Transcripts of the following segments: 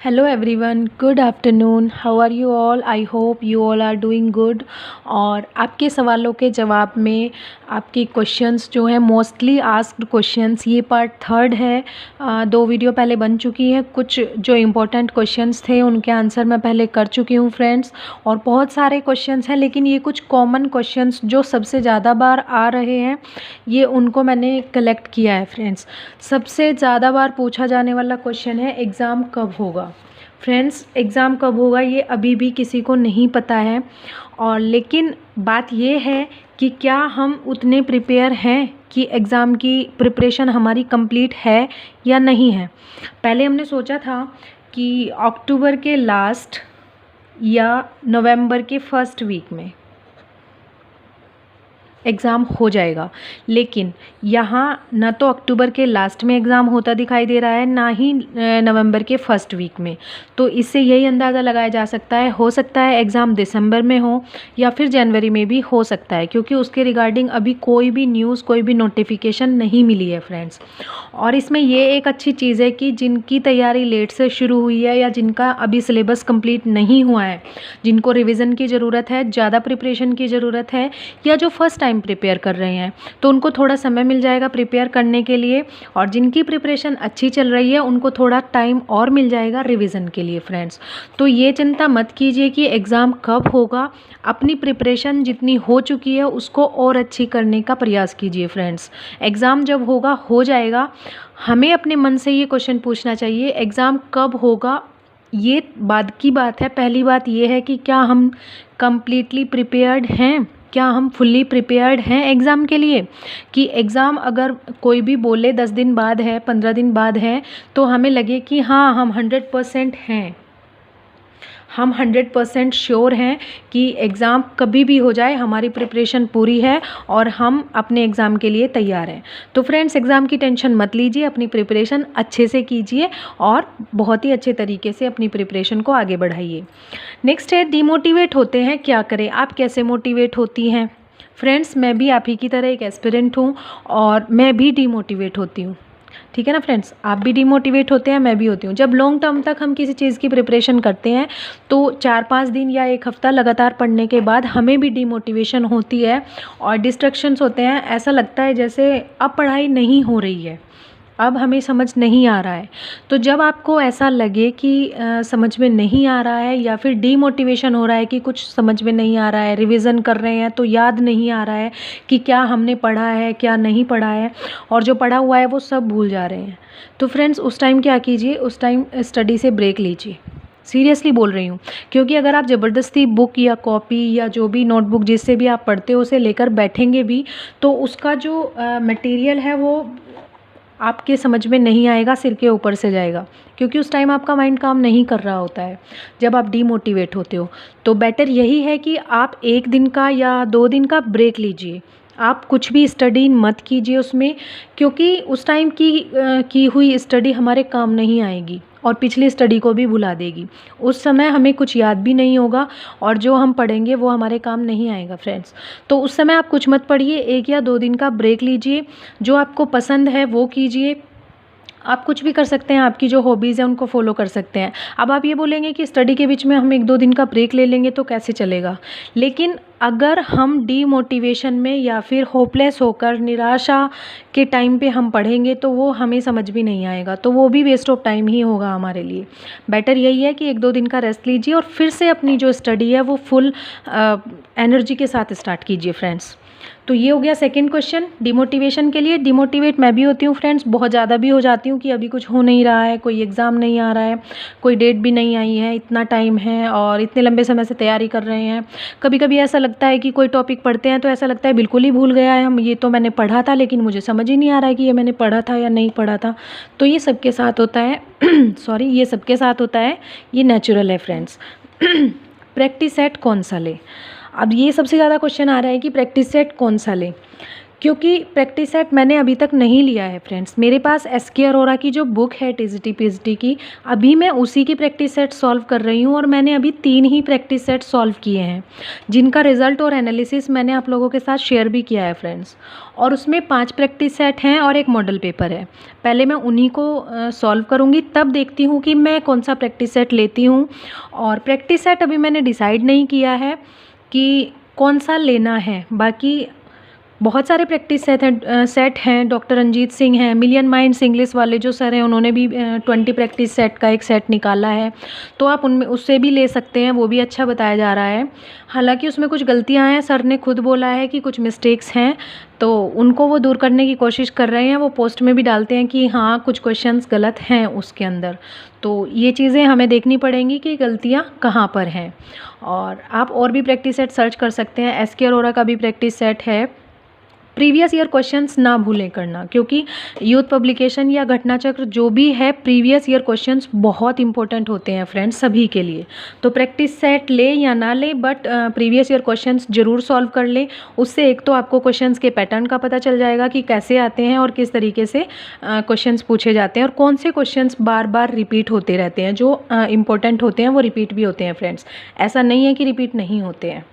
Hello everyone, good afternoon. How are you all? I hope you all are doing good. और आपके सवालों के जवाब में आपके क्वेश्चंस जो हैं मोस्टली आस्क्ड क्वेश्चंस, ये पार्ट थर्ड है। दो वीडियो पहले बन चुकी हैं। कुछ जो इम्पोर्टेंट क्वेश्चंस थे उनके आंसर मैं पहले कर चुकी हूँ फ्रेंड्स, और बहुत सारे क्वेश्चंस हैं, लेकिन ये कुछ कॉमन क्वेश्चंस जो सबसे ज़्यादा बार आ रहे हैं ये उनको मैंने कलेक्ट किया है फ्रेंड्स। सबसे ज़्यादा बार पूछा जाने वाला क्वेश्चन है एग्ज़ाम कब होगा। फ्रेंड्स, एग्ज़ाम कब होगा ये अभी भी किसी को नहीं पता है, और लेकिन बात ये है कि क्या हम उतने प्रिपेयर हैं कि एग्ज़ाम की प्रिपरेशन हमारी कंप्लीट है या नहीं है। पहले हमने सोचा था कि अक्टूबर के लास्ट या नवंबर के फर्स्ट वीक में एग्ज़ाम हो जाएगा, लेकिन यहाँ ना तो अक्टूबर के लास्ट में एग्ज़ाम होता दिखाई दे रहा है, ना ही नवंबर के फर्स्ट वीक में। तो इससे यही अंदाज़ा लगाया जा सकता है, हो सकता है एग्ज़ाम दिसंबर में हो या फिर जनवरी में भी हो सकता है, क्योंकि उसके रिगार्डिंग अभी कोई भी न्यूज़, कोई भी नोटिफिकेशन नहीं मिली है फ्रेंड्स। और इसमें ये एक अच्छी चीज़ है कि जिनकी तैयारी लेट से शुरू हुई है या जिनका अभी सिलेबस कंप्लीट नहीं हुआ है, जिनको रिवीजन की ज़रूरत है, ज़्यादा प्रिपरेशन की ज़रूरत है, या जो फर्स्ट टाइम प्रिपेयर कर रहे हैं, तो उनको थोड़ा समय मिल जाएगा प्रिपेयर करने के लिए। और जिनकी प्रिपरेशन अच्छी चल रही है उनको थोड़ा टाइम और मिल जाएगा रिवीजन के लिए फ्रेंड्स। तो ये चिंता मत कीजिए कि एग्ज़ाम कब होगा। अपनी प्रिपरेशन जितनी हो चुकी है उसको और अच्छी करने का प्रयास कीजिए फ्रेंड्स। एग्ज़ाम जब होगा हो जाएगा। हमें अपने मन से ये क्वेश्चन पूछना चाहिए, एग्ज़ाम कब होगा ये बाद की बात है। पहली बात ये है कि क्या हम कंप्लीटली प्रिपेयर्ड हैं, क्या हम फुल्ली प्रिपेयर्ड हैं एग्ज़ाम के लिए। कि एग्ज़ाम अगर कोई भी बोले 10 दिन बाद है, 15 दिन बाद है, तो हमें लगे कि हाँ हम 100% हैं, हम 100% श्योर हैं कि एग्ज़ाम कभी भी हो जाए हमारी प्रिपरेशन पूरी है और हम अपने एग्ज़ाम के लिए तैयार हैं। तो फ्रेंड्स, एग्ज़ाम की टेंशन मत लीजिए, अपनी प्रिपरेशन अच्छे से कीजिए और बहुत ही अच्छे तरीके से अपनी प्रिपरेशन को आगे बढ़ाइए। नेक्स्ट है, डिमोटिवेट होते हैं क्या करें। आप कैसे मोटिवेट होती हैं फ्रेंड्स। मैं भी आप ही की तरह एक एस्पिरेंट हूँ और मैं भी डिमोटिवेट होती हूँ, ठीक है ना फ्रेंड्स। आप भी डिमोटिवेट होते हैं, मैं भी होती हूँ। जब लॉन्ग टर्म तक हम किसी चीज़ की प्रिपरेशन करते हैं तो 4-5 दिन या एक हफ़्ता लगातार पढ़ने के बाद हमें भी डिमोटिवेशन होती है और डिस्ट्रैक्शंस होते हैं। ऐसा लगता है जैसे अब पढ़ाई नहीं हो रही है, अब हमें समझ नहीं आ रहा है। तो जब आपको ऐसा लगे कि समझ में नहीं आ रहा है या फिर डीमोटिवेशन हो रहा है कि कुछ समझ में नहीं आ रहा है, रिवीजन कर रहे हैं तो याद नहीं आ रहा है कि क्या हमने पढ़ा है क्या नहीं पढ़ा है, और जो पढ़ा हुआ है वो सब भूल जा रहे हैं, तो फ्रेंड्स उस टाइम क्या कीजिए, उस टाइम स्टडी से ब्रेक लीजिए। सीरियसली बोल रही हूँ, क्योंकि अगर आप ज़बरदस्ती बुक या कॉपी या जो भी नोटबुक जिससे भी आप पढ़ते हो उसे लेकर बैठेंगे भी, तो उसका जो मटेरियल है वो आपके समझ में नहीं आएगा, सिर के ऊपर से जाएगा, क्योंकि उस टाइम आपका माइंड काम नहीं कर रहा होता है जब आप डीमोटिवेट होते हो। तो बेटर यही है कि आप 1 दिन का या 2 दिन का ब्रेक लीजिए। आप कुछ भी स्टडी मत कीजिए उसमें, क्योंकि उस टाइम की हुई स्टडी हमारे काम नहीं आएगी और पिछली स्टडी को भी भुला देगी। उस समय हमें कुछ याद भी नहीं होगा और जो हम पढ़ेंगे वो हमारे काम नहीं आएगा फ्रेंड्स। तो उस समय आप कुछ मत पढ़िए, 1 या 2 दिन का ब्रेक लीजिए। जो आपको पसंद है वो कीजिए। आप कुछ भी कर सकते हैं, आपकी जो हॉबीज़ हैं उनको फॉलो कर सकते हैं। अब आप ये बोलेंगे कि स्टडी के बीच में हम 1-2 दिन का ब्रेक ले लेंगे तो कैसे चलेगा। लेकिन अगर हम डीमोटिवेशन में या फिर होपलेस होकर निराशा के टाइम पे हम पढ़ेंगे तो वो हमें समझ भी नहीं आएगा, तो वो भी वेस्ट ऑफ टाइम ही होगा हमारे लिए। बेटर यही है कि 1-2 दिन का रेस्ट लीजिए और फिर से अपनी जो स्टडी है वो फुल एनर्जी के साथ स्टार्ट कीजिए फ्रेंड्स। तो ये हो गया सेकंड क्वेश्चन, डिमोटिवेशन के लिए। डिमोटिवेट मैं भी होती हूँ फ्रेंड्स, बहुत ज़्यादा भी हो जाती हूँ कि अभी कुछ हो नहीं रहा है, कोई एग्ज़ाम नहीं आ रहा है, कोई डेट भी नहीं आई है, इतना टाइम है और इतने लंबे समय से तैयारी कर रहे हैं। कभी कभी ऐसा लगता है कि कोई टॉपिक पढ़ते हैं तो ऐसा लगता है बिल्कुल ही भूल गया है, हम ये तो मैंने पढ़ा था लेकिन मुझे समझ ही नहीं आ रहा है कि ये मैंने पढ़ा था या नहीं पढ़ा था। तो ये सबके साथ होता है सॉरी, ये सबके साथ होता है, ये नेचुरल है फ्रेंड्स। प्रैक्टिस सेट कौन सा ले। अब ये सबसे ज़्यादा क्वेश्चन आ रहा है कि प्रैक्टिस सेट कौन सा लें। क्योंकि प्रैक्टिस सेट मैंने अभी तक नहीं लिया है फ्रेंड्स। मेरे पास एसके अरोरा की जो बुक है टीजीटी पीएचडी की, अभी मैं उसी की प्रैक्टिस सेट सॉल्व कर रही हूँ और मैंने अभी 3 ही प्रैक्टिस सेट सॉल्व किए हैं, जिनका रिजल्ट और एनालिसिस मैंने आप लोगों के साथ शेयर भी किया है फ्रेंड्स। और उसमें 5 प्रैक्टिस सेट हैं और एक मॉडल पेपर है। पहले मैं उन्हीं को सॉल्व करूँगी, तब देखती हूँ कि मैं कौन सा प्रैक्टिस सेट लेती हूँ। और प्रैक्टिस सेट अभी मैंने डिसाइड नहीं किया है कि कौन सा लेना है। बाकी बहुत सारे प्रैक्टिस सेट हैं। डॉक्टर रंजीत सिंह हैं, मिलियन माइंड्स इंग्लिश वाले जो सर हैं, उन्होंने भी 20 प्रैक्टिस सेट का एक सेट निकाला है, तो आप उनमें उससे भी ले सकते हैं, वो भी अच्छा बताया जा रहा है। हालांकि उसमें कुछ गलतियां हैं, सर ने खुद बोला है कि कुछ मिस्टेक्स हैं, तो उनको वो दूर करने की कोशिश कर रहे हैं। वो पोस्ट में भी डालते हैं कि हाँ कुछ क्वेश्चंस गलत हैं उसके अंदर, तो ये चीज़ें हमें देखनी पड़ेंगी कि गलतियाँ कहाँ पर हैं। और आप और भी प्रैक्टिस सेट सर्च कर सकते हैं। एसके अरोरा का भी प्रैक्टिस सेट है। प्रीवियस ईयर क्वेश्चंस ना भूलें करना, क्योंकि यूथ पब्लिकेशन या घटनाचक्र जो भी है, प्रीवियस ईयर क्वेश्चंस बहुत इंपॉर्टेंट होते हैं फ्रेंड्स सभी के लिए। तो प्रैक्टिस सेट ले या ना ले, बट प्रीवियस ईयर क्वेश्चंस ज़रूर सॉल्व कर लें। उससे एक तो आपको क्वेश्चंस के पैटर्न का पता चल जाएगा कि कैसे आते हैं और किस तरीके से क्वेश्चंस पूछे जाते हैं, और कौन से क्वेश्चंस बार बार रिपीट होते रहते हैं। जो इंपॉर्टेंट होते हैं वो रिपीट भी होते हैं फ्रेंड्स, ऐसा नहीं है कि रिपीट नहीं होते हैं।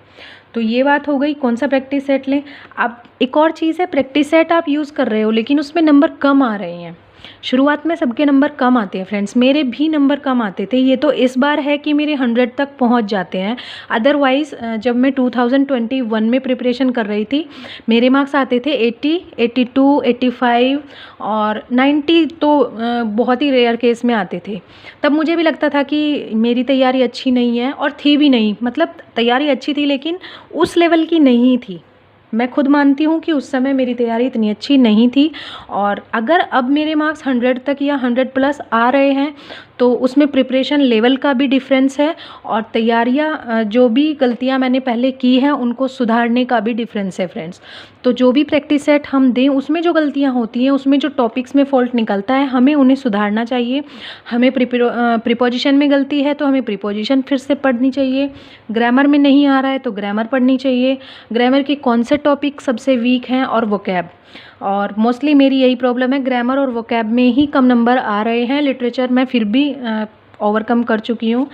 तो ये बात हो गई कौन सा प्रैक्टिस सेट लें। अब एक और चीज़ है, प्रैक्टिस सेट आप यूज़ कर रहे हो लेकिन उसमें नंबर कम आ रहे हैं। शुरुआत में सबके नंबर कम आते हैं फ्रेंड्स, मेरे भी नंबर कम आते थे। ये तो इस बार है कि मेरे 100 तक पहुंच जाते हैं। अदरवाइज़ जब मैं 2021 में प्रिपरेशन कर रही थी, मेरे मार्क्स आते थे 80, 82, 85 और 90, तो बहुत ही रेयर केस में आते थे। तब मुझे भी लगता था कि मेरी तैयारी अच्छी नहीं है, और थी भी नहीं। मतलब तैयारी अच्छी थी लेकिन उस लेवल की नहीं थी। मैं खुद मानती हूँ कि उस समय मेरी तैयारी इतनी अच्छी नहीं थी। और अगर अब मेरे मार्क्स 100 तक या 100 प्लस आ रहे हैं, तो उसमें प्रिपरेशन लेवल का भी डिफरेंस है, और तैयारियाँ जो भी गलतियाँ मैंने पहले की हैं उनको सुधारने का भी डिफरेंस है फ्रेंड्स। तो जो भी प्रैक्टिस सेट हम दें, उसमें जो गलतियाँ होती हैं, उसमें जो टॉपिक्स में फ़ॉल्ट निकलता है, हमें उन्हें सुधारना चाहिए। हमें प्रीपोजिशन में गलती है तो हमें प्रीपोजिशन फिर से पढ़नी चाहिए। ग्रामर में नहीं आ रहा है तो ग्रामर पढ़नी चाहिए। ग्रामर के कौन से टॉपिक सबसे वीक हैं, और वोकैब। और मोस्टली मेरी यही प्रॉब्लम है, ग्रामर और वोकैब में ही कम नंबर आ रहे हैं। लिटरेचर मैं फिर भी ओवरकम कर चुकी हूँ।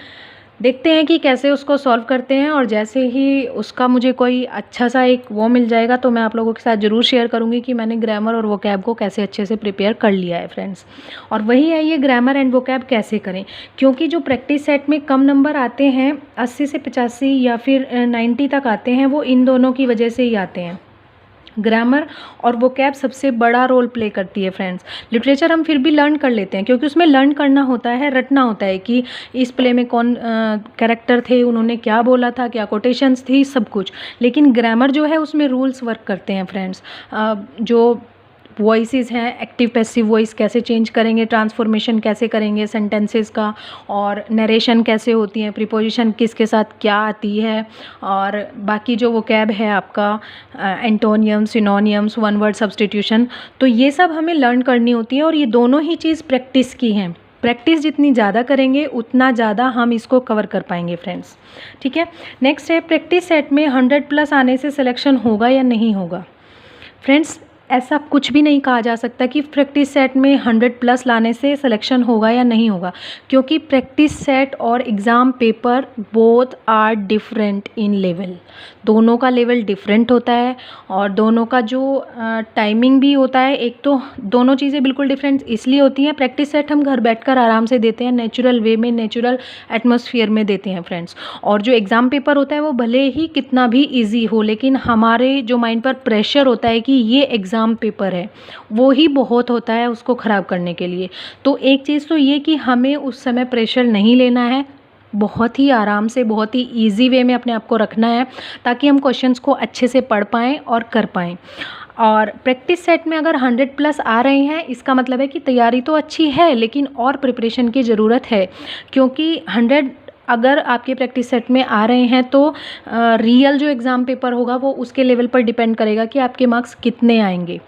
देखते हैं कि कैसे उसको सॉल्व करते हैं, और जैसे ही उसका मुझे कोई अच्छा सा एक वो मिल जाएगा तो मैं आप लोगों के साथ ज़रूर शेयर करूँगी कि मैंने ग्रामर और वोकैब को कैसे अच्छे से प्रिपेयर कर लिया है फ्रेंड्स। और वही है, ये ग्रामर एंड वोकैब कैसे करें, क्योंकि जो प्रैक्टिस सेट में कम नंबर आते हैं, 80 से 85 या फिर 90 तक आते हैं, वो इन दोनों की वजह से ही आते हैं। ग्रामर और वोकैब सबसे बड़ा रोल प्ले करती है फ्रेंड्स। लिटरेचर हम फिर भी लर्न कर लेते हैं, क्योंकि उसमें लर्न करना होता है, रटना होता है कि इस प्ले में कौन कैरेक्टर थे, उन्होंने क्या बोला था, क्या कोटेशंस थी, सब कुछ। लेकिन ग्रामर जो है उसमें रूल्स वर्क करते हैं फ्रेंड्स। जो वॉइसेस हैं, एक्टिव पैसिव वॉइस कैसे चेंज करेंगे, ट्रांसफॉर्मेशन कैसे करेंगे सेंटेंसेस का, और नरेशन कैसे होती है, प्रीपोजिशन किसके साथ क्या आती है, और बाकी जो वोकैब है आपका, एंटोनियम्स, सिनोनियम्स, वन वर्ड सब्स्टिट्यूशन, तो ये सब हमें लर्न करनी होती है। और ये दोनों ही चीज़ प्रैक्टिस की हैं। प्रैक्टिस जितनी ज़्यादा करेंगे उतना ज़्यादा हम इसको कवर कर पाएंगे फ्रेंड्स। ठीक है, नेक्स्ट है, प्रैक्टिस सेट में 100 प्लस आने से सिलेक्शन होगा या नहीं होगा। फ्रेंड्स, ऐसा कुछ भी नहीं कहा जा सकता कि प्रैक्टिस सेट में 100 प्लस लाने से सिलेक्शन होगा या नहीं होगा, क्योंकि प्रैक्टिस सेट और exam paper both are different in level. दोनों का लेवल डिफरेंट होता है, और दोनों का जो टाइमिंग भी होता है, एक तो दोनों चीज़ें बिल्कुल डिफरेंट इसलिए होती हैं। प्रैक्टिस सेट हम घर बैठकर आराम से देते हैं, नेचुरल वे में, नेचुरल एटमॉस्फेयर में देते हैं फ्रेंड्स। और जो एग्ज़ाम पेपर होता है वो भले ही कितना भी ईजी हो, लेकिन हमारे जो माइंड पर प्रेशर होता है कि ये एग्ज़ाम पेपर है, वो ही बहुत होता है उसको ख़राब करने के लिए। तो एक चीज़ तो ये कि हमें उस समय प्रेशर नहीं लेना है, बहुत ही आराम से, बहुत ही इजी वे में अपने आप को रखना है, ताकि हम क्वेश्चंस को अच्छे से पढ़ पाएँ और कर पाएँ। और प्रैक्टिस सेट में अगर 100 प्लस आ रहे हैं, इसका मतलब है कि तैयारी तो अच्छी है, लेकिन और प्रिपरेशन की ज़रूरत है। क्योंकि 100 अगर आपके प्रैक्टिस सेट में आ रहे हैं, तो रियल जो एग्ज़ाम पेपर होगा वो उसके लेवल पर डिपेंड करेगा कि आपके मार्क्स कितने आएंगे।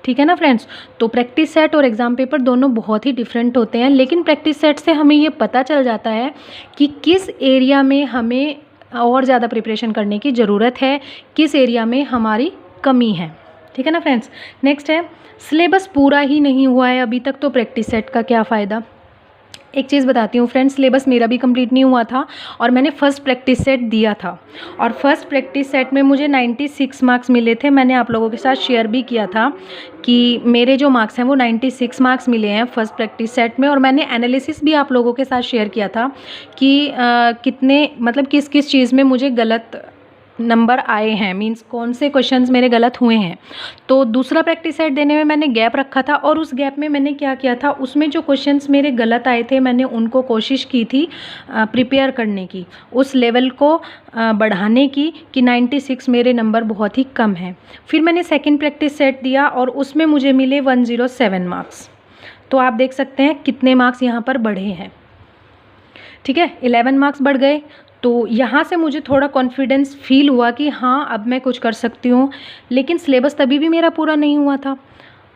ठीक है ना फ्रेंड्स। तो प्रैक्टिस सेट और एग्ज़ाम पेपर दोनों बहुत ही डिफरेंट होते हैं, लेकिन प्रैक्टिस सेट से हमें ये पता चल जाता है कि किस एरिया में हमें और ज़्यादा प्रिपरेशन करने की ज़रूरत है, किस एरिया में हमारी कमी है। ठीक है ना फ्रेंड्स। नेक्स्ट है सिलेबस पूरा ही नहीं हुआ है अभी तक, तो प्रैक्टिस सेट का क्या फ़ायदा। एक चीज़ बताती हूँ फ्रेंड्स, सिलेबस मेरा भी कंप्लीट नहीं हुआ था और मैंने फ़र्स्ट प्रैक्टिस सेट दिया था और फर्स्ट प्रैक्टिस सेट में मुझे 96 मार्क्स मिले थे। मैंने आप लोगों के साथ शेयर भी किया था कि मेरे जो मार्क्स हैं वो 96 मार्क्स मिले हैं फर्स्ट प्रैक्टिस सेट में, और मैंने एनालिसिस भी आप लोगों के साथ शेयर किया था कि कितने मतलब किस किस चीज़ में मुझे गलत नंबर आए हैं, मींस कौन से क्वेश्चंस मेरे गलत हुए हैं। तो दूसरा प्रैक्टिस सेट देने में मैंने गैप रखा था और उस गैप में मैंने क्या किया था, उसमें जो क्वेश्चंस मेरे गलत आए थे मैंने उनको कोशिश की थी प्रिपेयर करने की, उस लेवल को बढ़ाने की कि 96 मेरे नंबर बहुत ही कम हैं। फिर मैंने सेकेंड प्रैक्टिस सेट दिया और उसमें मुझे मिले 107 मार्क्स। तो आप देख सकते हैं कितने मार्क्स यहाँ पर बढ़े हैं। ठीक है, 11 मार्क्स बढ़ गए। तो यहाँ से मुझे थोड़ा कॉन्फिडेंस फील हुआ कि हाँ अब मैं कुछ कर सकती हूँ, लेकिन सिलेबस तभी भी मेरा पूरा नहीं हुआ था,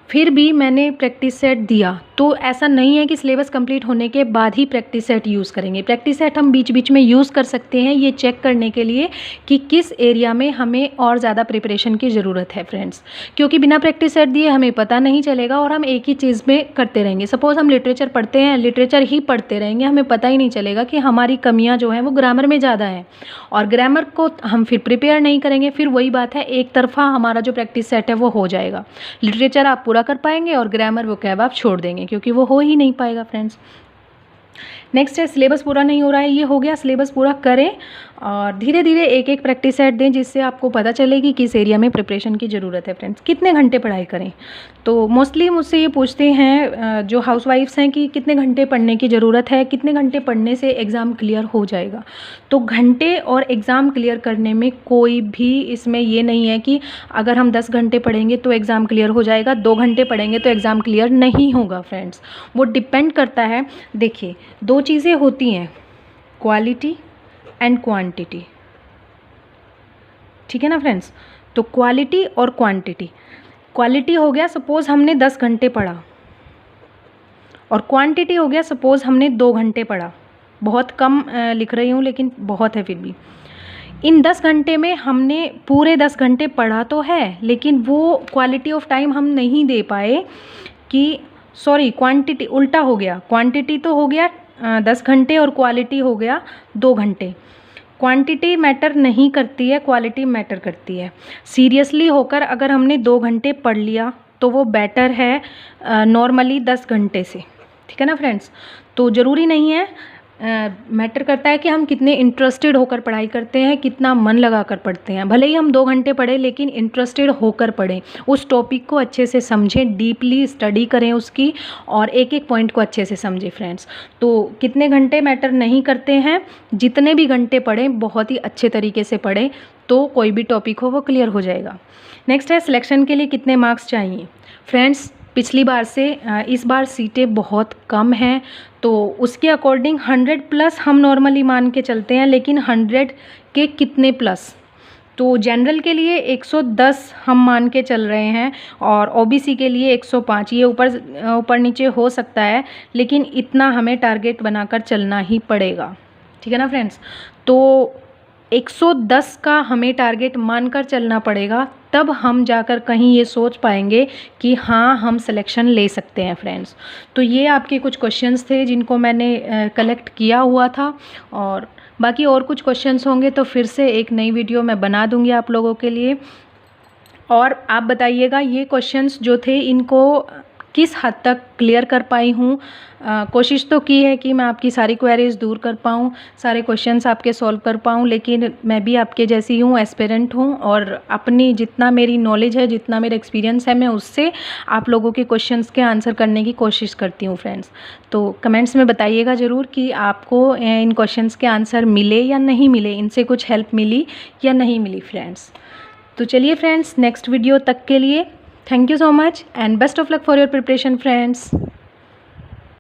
फिर भी मैंने प्रैक्टिस सेट दिया। तो ऐसा नहीं है कि सिलेबस कंप्लीट होने के बाद ही प्रैक्टिस सेट यूज़ करेंगे। प्रैक्टिस सेट हम बीच बीच में यूज़ कर सकते हैं ये चेक करने के लिए कि किस एरिया में हमें और ज़्यादा प्रिपरेशन की ज़रूरत है फ्रेंड्स, क्योंकि बिना प्रैक्टिस सेट दिए हमें पता नहीं चलेगा और हम एक ही चीज़ में करते रहेंगे। सपोज़ हम लिटरेचर पढ़ते हैं, लिटरेचर ही पढ़ते रहेंगे, हमें पता ही नहीं चलेगा कि हमारी कमियाँ जो हैं वो ग्रामर में ज़्यादा हैं और ग्रामर को हम फिर प्रिपेयर नहीं करेंगे। फिर वही बात है, एक तरफा हमारा जो प्रैक्टिस सेट है वो हो जाएगा। लिटरेचर आप पूरा कर पाएंगे और ग्रामर वो कैब आप छोड़ देंगे, क्योंकि वो हो ही नहीं पाएगा फ्रेंड्स। नेक्स्ट है सिलेबस पूरा नहीं हो रहा है, ये हो गया। सिलेबस पूरा करें और धीरे धीरे एक एक प्रैक्टिस सेट दें, जिससे आपको पता चले कि किस एरिया में प्रिपरेशन की ज़रूरत है फ्रेंड्स। कितने घंटे पढ़ाई करें, तो मोस्टली मुझसे ये पूछते हैं जो हाउसवाइफ्स हैं कि कितने घंटे पढ़ने की ज़रूरत है, कितने घंटे पढ़ने से एग्ज़ाम क्लियर हो जाएगा। तो घंटे और एग्ज़ाम क्लियर करने में कोई भी इसमें ये नहीं है कि अगर हम 10 घंटे पढ़ेंगे तो एग्ज़ाम क्लियर हो जाएगा, 2 घंटे पढ़ेंगे तो एग्ज़ाम क्लियर नहीं होगा फ्रेंड्स। वो डिपेंड करता है, देखिए 2 चीज़ें होती हैं, क्वालिटी एंड क्वांटिटी। ठीक है ना फ्रेंड्स, तो क्वालिटी और क्वांटिटी। क्वालिटी हो गया सपोज़ हमने 10 घंटे पढ़ा और क्वांटिटी हो गया सपोज़ हमने 2 घंटे पढ़ा। बहुत कम लिख रही हूँ लेकिन बहुत है फिर भी। इन 10 घंटे में हमने पूरे 10 घंटे पढ़ा तो है, लेकिन वो क्वालिटी ऑफ टाइम हम नहीं दे पाए कि सॉरी क्वांटिटी उल्टा हो गया। क्वांटिटी तो हो गया 10 घंटे और क्वालिटी हो गया 2 घंटे। क्वांटिटी मैटर नहीं करती है, क्वालिटी मैटर करती है। सीरियसली होकर अगर हमने 2 घंटे पढ़ लिया तो वो बेटर है नॉर्मली 10 घंटे से। ठीक है ना फ्रेंड्स, तो ज़रूरी नहीं है, मैटर करता है कि हम कितने इंटरेस्टेड होकर पढ़ाई करते हैं, कितना मन लगा कर पढ़ते हैं। भले ही हम 2 घंटे पढ़ें लेकिन इंटरेस्टेड होकर पढ़ें, उस टॉपिक को अच्छे से समझें, डीपली स्टडी करें उसकी और एक एक पॉइंट को अच्छे से समझें फ्रेंड्स। तो कितने घंटे मैटर नहीं करते हैं, जितने भी घंटे पढ़ें बहुत ही अच्छे तरीके से पढ़ें तो कोई भी टॉपिक हो वो क्लियर हो जाएगा। नेक्स्ट है सिलेक्शन के लिए कितने मार्क्स चाहिए फ्रेंड्स। पिछली बार से इस बार सीटें बहुत कम हैं, तो उसके अकॉर्डिंग 100 प्लस हम नॉर्मली मान के चलते हैं, लेकिन 100 के कितने प्लस, तो जनरल के लिए 110 हम मान के चल रहे हैं और ओबीसी के लिए 105। ये ऊपर नीचे हो सकता है, लेकिन इतना हमें टारगेट बनाकर चलना ही पड़ेगा। ठीक है ना फ्रेंड्स, तो 110 का हमें टारगेट मानकर चलना पड़ेगा, तब हम जाकर कहीं ये सोच पाएंगे कि हाँ हम सिलेक्शन ले सकते हैं फ्रेंड्स। तो ये आपके कुछ क्वेश्चंस थे जिनको मैंने कलेक्ट किया हुआ था, और बाकी और कुछ क्वेश्चंस होंगे तो फिर से एक नई वीडियो मैं बना दूंगी आप लोगों के लिए। और आप बताइएगा ये क्वेश्चंस जो थे इनको किस हद तक क्लियर कर पाई हूँ। कोशिश तो की है कि मैं आपकी सारी क्वेरीज दूर कर पाऊँ, सारे क्वेश्चंस आपके सॉल्व कर पाऊँ, लेकिन मैं भी आपके जैसी हूँ, एस्पिरेंट हूँ, और अपनी जितना मेरी नॉलेज है, जितना मेरा एक्सपीरियंस है, मैं उससे आप लोगों के क्वेश्चंस के आंसर करने की कोशिश करती हूँ फ्रेंड्स। तो कमेंट्स में बताइएगा ज़रूर कि आपको इन क्वेश्चंस के आंसर मिले या नहीं मिले, इनसे कुछ हेल्प मिली या नहीं मिली फ्रेंड्स। तो चलिए फ्रेंड्स, नेक्स्ट वीडियो तक के लिए thank you so much and best of luck for your preparation friends।